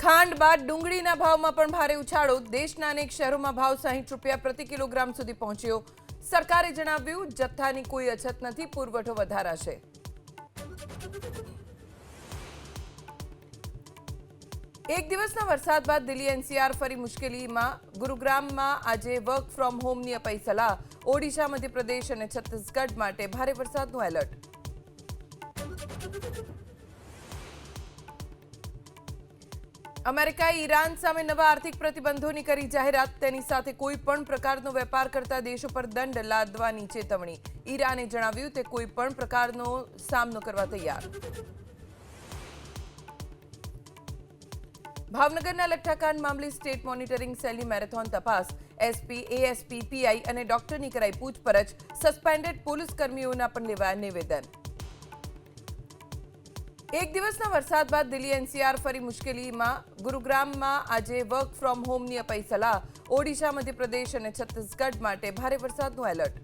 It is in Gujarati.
ખાંડ બાદ ડુંગળીના ભાવમાં પણ ભારે ઉછાળો। દેશના અનેક શહેરોમાં ભાવ 60 રૂપિયા પ્રતિ કિલોગ્રામ સુધી પહોંચ્યો। સરકારે જણાવ્યું જથ્થાની કોઈ અછત નથી, પુરવઠો વધારાશે। એક દિવસના વરસાદ બાદ દિલ્હી એનસીઆર ફરી મુશ્કેલીમાં। ગુરુગ્રામમાં આજે વર્ક ફ્રોમ હોમની અપાઈ સલાહ। ઓડિશા, મધ્યપ્રદેશ અને છત્તીસગઢ માટે ભારે વરસાદનું એલર્ટ। અમેરિકાએ ઈરાન સામે નવા આર્થિક પ્રતિબંધોની કરી જાહેરાત। તેની સાથે કોઈ પણ પ્રકારનો વેપાર કરતા દેશો પર દંડ લાદવાની ચેતવણી। ઈરાને જણાવ્યું તે કોઈ પણ પ્રકારનો સામનો કરવા તૈયાર। ભાવનગરના લઠ્ઠાકાંડ મામલે સ્ટેટ મોનિટરિંગ સેલની મેરેથોન તપાસ। એસપી, એએસપી, પીઆઈ અને ડોક્ટરની કરાઈ પૂછપરછ। સસ્પેન્ડેડ પોલીસ કર્મીઓના પણ લેવાયા નિવેદન। એક દિવસના વરસાદ બાદ દિલ્હી એનસીઆર ફરી મુશ્કેલીમાં। ગુરુગ્રામમાં આજે વર્ક ફ્રોમ હોમની અપાઈ સલાહ। ઓડિશા, મધ્યપ્રદેશ અને છત્તીસગઢ માટે ભારે વરસાદનું એલર્ટ।